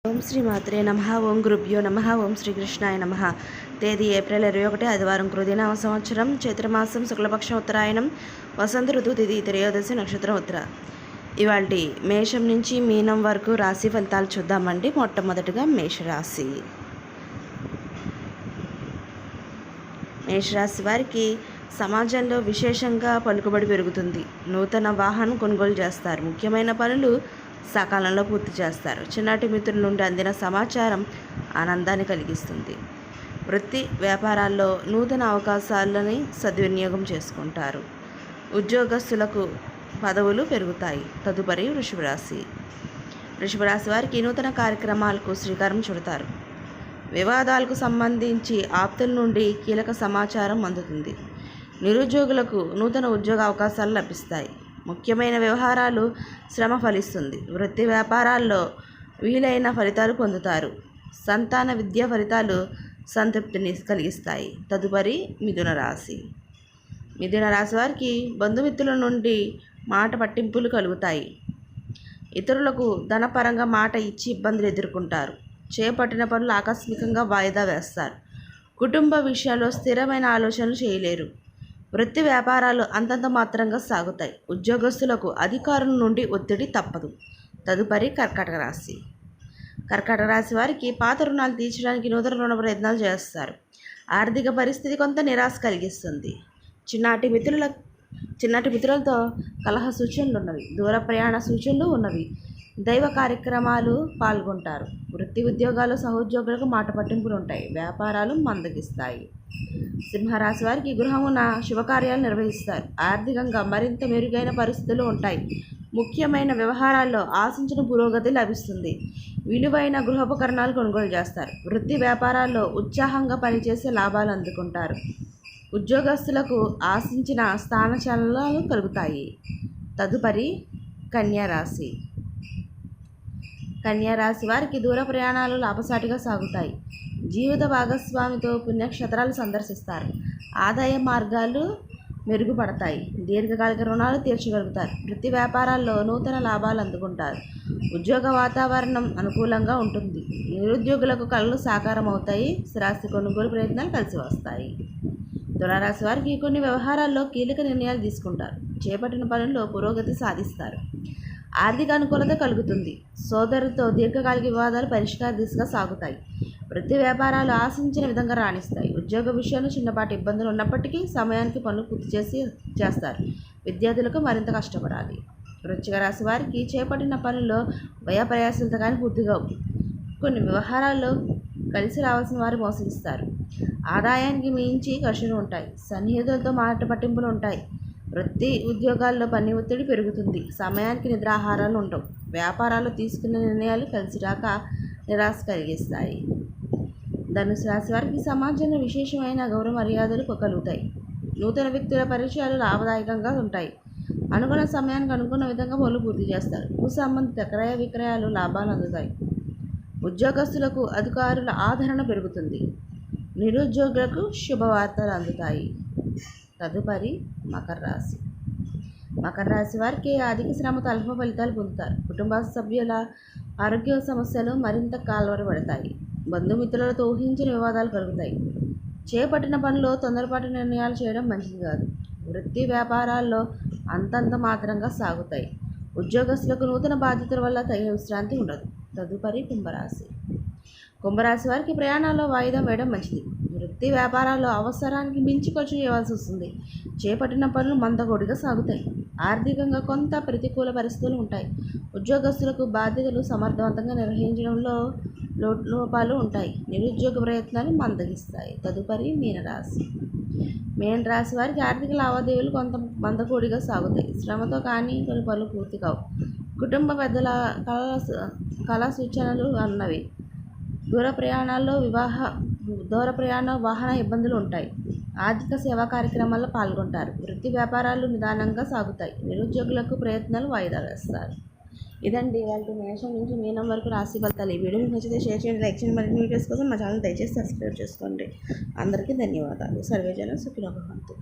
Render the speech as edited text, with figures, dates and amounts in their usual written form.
ఓం శ్రీ మాత్రే నమః. ఓం గురుభ్యో నమః. ఓం శ్రీకృష్ణాయ నమః. తేదీ ఏప్రిల్ 21 ఆదివారం, కృదినామ సంవత్సరం చైత్రమాసం శుక్లపక్షం ఉత్తరాయణం, వసంత ఋతువు, తిథి త్రయోదశి, నక్షత్రం ఉత్తర. ఇవాల్టి మేషం నుంచి మీనం వరకు రాశి ఫలితాలు చూద్దామండి. మొట్టమొదటిగా మేషరాశి. మేషరాశి వారికి సమాజంలో విశేషంగా పలుకుబడి పెరుగుతుంది. నూతన వాహనం కొనుగోలు చేస్తారు. ముఖ్యమైన పనులు సకాలంలో పూర్తి చేస్తారు. చిన్నటి మిత్రుల నుండి అందిన సమాచారం ఆనందాన్ని కలిగిస్తుంది. వృత్తి వ్యాపారాల్లో నూతన అవకాశాలని సద్వినియోగం చేసుకుంటారు. ఉద్యోగస్తులకు పదవులు పెరుగుతాయి. తదుపరి వృషభరాశి. వృషభరాశి వారికి నూతన కార్యక్రమాలకు శ్రీకారం చుడతారు. వివాదాలకు సంబంధించి ఆప్తుల నుండి కీలక సమాచారం అందుతుంది. నిరుద్యోగులకు నూతన ఉద్యోగ అవకాశాలు లభిస్తాయి. ముఖ్యమైన వ్యవహారాలు శ్రమ ఫలిస్తుంది. వృత్తి వ్యాపారాల్లో వీలైన ఫలితాలు పొందుతారు. సంతాన విద్యా ఫలితాలు సంతృప్తిని కలిగిస్తాయి. తదుపరి మిథున రాశి. మిథున రాశి వారికి బంధుమిత్రుల నుండి మాట పట్టింపులు కలుగుతాయి. ఇతరులకు ధనపరంగా మాట ఇచ్చి ఇబ్బందులు ఎదుర్కొంటారు. చేపట్టిన పనులు ఆకస్మికంగా వాయిదా వేస్తారు. కుటుంబ విషయాల్లో స్థిరమైన ఆలోచనలు చేయలేరు. వృత్తి వ్యాపారాలు అంతంత మాత్రంగా సాగుతాయి. ఉద్యోగస్తులకు అధికారుల నుండి ఒత్తిడి తప్పదు. తదుపరి కర్కాటక రాశి. కర్కాటక రాశి వారికి పాత రుణాలు తీర్చడానికి నూతన రుణ ప్రయత్నాలు చేస్తారు. ఆర్థిక పరిస్థితి కొంత నిరాశ కలిగిస్తుంది. చిన్నటి మిత్రులతో కలహ సూచనలు ఉన్నవి. దూర ప్రయాణ సూచనలు ఉన్నవి. దైవ కార్యక్రమాలు పాల్గొంటారు. వృత్తి ఉద్యోగాలు సహోద్యోగులకు మాట పట్టింపులు ఉంటాయి. వ్యాపారాలు మందగిస్తాయి. సింహరాశి వారికి గృహమున శుభకార్యాలు నిర్వహిస్తారు. ఆర్థికంగా మరింత మెరుగైన పరిస్థితులు ఉంటాయి. ముఖ్యమైన వ్యవహారాల్లో ఆశించిన పురోగతి లభిస్తుంది. విలువైన గృహోపకరణాలు కొనుగోలు చేస్తారు. వృత్తి వ్యాపారాల్లో ఉత్సాహంగా పనిచేసే లాభాలు అందుకుంటారు. ఉద్యోగస్తులకు ఆశించిన స్థానచలనాలు కలుగుతాయి. తదుపరి కన్యారాశి. కన్యారాశి వారికి దూర ప్రయాణాలు లాభసాటిగా సాగుతాయి. జీవిత భాగస్వామితో పుణ్యక్షేత్రాలు సందర్శిస్తారు. ఆదాయ మార్గాలు మెరుగుపడతాయి. దీర్ఘకాలిక రుణాలు తీర్చగలుగుతారు. వృత్తి వ్యాపారాల్లో నూతన లాభాలు అందుకుంటారు. ఉద్యోగ వాతావరణం అనుకూలంగా ఉంటుంది. నిరుద్యోగులకు కళలు సాకారం అవుతాయి. స్థిరాస్తి కొనుగోలు ప్రయత్నాలు కలిసి వస్తాయి. తులారాశి వారికి కొన్ని వ్యవహారాల్లో కీలక నిర్ణయాలు తీసుకుంటారు. చేపట్టిన పనుల్లో పురోగతి సాధిస్తారు. ఆర్థిక అనుకూలత కలుగుతుంది. సోదరులతో దీర్ఘకాలిక వివాదాలు పరిష్కార దిశగా సాగుతాయి. వృత్తి వ్యాపారాలు ఆశించిన విధంగా రాణిస్తాయి. ఉద్యోగ విషయంలో చిన్నపాటి ఇబ్బందులు ఉన్నప్పటికీ సమయానికి పనులు పూర్తి చేస్తారు. విద్యార్థులకు మరింత కష్టపడాలి. వృశ్చిక రాశి వారికి చేపట్టిన పనుల్లో వ్యయ ప్రయాసాలతో కానీ పూర్తిగా కొన్ని వ్యవహారాల్లో కలిసి రావాల్సిన వారు మోసగిస్తారు. ఆదాయానికి మించి ఖర్చులు ఉంటాయి. సన్నిహితులతో మాట పట్టింపులు ఉంటాయి. వృత్తి ఉద్యోగాల్లో పని ఒత్తిడి పెరుగుతుంది. సమయానికి నిద్రాహారాలు ఉండవు. వ్యాపారాలు తీసుకున్న నిర్ణయాలు కలిసి రాక నిరాశ కలిగిస్తాయి. ధనుసు రాశి వారికి సమాజంలో విశేషమైన గౌరవ మర్యాదలు కలుగుతాయి. నూతన వ్యక్తుల పరిచయాలు లాభదాయకంగా ఉంటాయి. అనుకున్న సమయానికి అనుకున్న విధంగా పనులు పూర్తి చేస్తారు. భూ సంబంధిత క్రయ విక్రయాలు లాభాలు అందుతాయి. ఉద్యోగస్తులకు అధికారుల ఆదరణ పెరుగుతుంది. నిరుద్యోగులకు శుభవార్తలు అందుతాయి. తదుపరి మకర రాశి. మకర రాశి వారికి అధిక శ్రమతో అల్ప ఫలితాలు పొందుతారు. కుటుంబ సభ్యుల ఆరోగ్య సమస్యలు మరింత కాల్వరపడతాయి. బంధుమిత్రులతో ఊహించిన వివాదాలు కలుగుతాయి. చేపట్టిన పనిలో తొందరపాటు నిర్ణయాలు చేయడం మంచిది కాదు. వృత్తి వ్యాపారాల్లో అంతంత మాత్రంగా సాగుతాయి. ఉద్యోగస్తులకు నూతన బాధ్యతల వల్ల తగిన విశ్రాంతి ఉండదు. తదుపరి కుంభరాశి. కుంభరాశి వారికి ప్రయాణాల్లో వాయిదా వేయడం మంచిది. వృత్తి వ్యాపారాల్లో అవసరానికి మించి ఖర్చు చేయవలసి వస్తుంది. చేపట్టిన పనులు మందకొడిగా సాగుతాయి. ఆర్థికంగా కొంత ప్రతికూల పరిస్థితులు ఉంటాయి. ఉద్యోగస్తులకు బాధ్యతలు సమర్థవంతంగా నిర్వహించడంలో లోపాలు ఉంటాయి. నిరుద్యోగ ప్రయత్నాలు మందగిస్తాయి. తదుపరి మీనరాశి. మీనరాశి వారికి ఆర్థిక లావాదేవీలు కొంత మందకొడిగా సాగుతాయి. శ్రమతో కానీ కొన్ని పనులు పూర్తి కావు. కుటుంబ పెద్దల కళా సూచనలు అన్నవి. దూర ప్రయాణ వాహన ఇబ్బందులు ఉంటాయి. ఆర్థిక సేవా కార్యక్రమాల్లో పాల్గొంటారు. వృత్తి వ్యాపారాలు నిదానంగా సాగుతాయి. నిరుద్యోగులకు ప్రయత్నాలు వాయిదా వేస్తారు. ఇదండి వాళ్ళ మేషం నుంచి మీనం వరకు రాశి ఫలితాలు. ఈ వీడియో మీకు నచ్చితే షేర్ చేయండి, లైక్ చేయండి. మరిన్ని వీడియోస్ కోసం మా ఛానల్ దయచేసి సబ్స్క్రైబ్ చేసుకోండి. అందరికీ ధన్యవాదాలు. సర్వేజన సుఖినో భవంతు.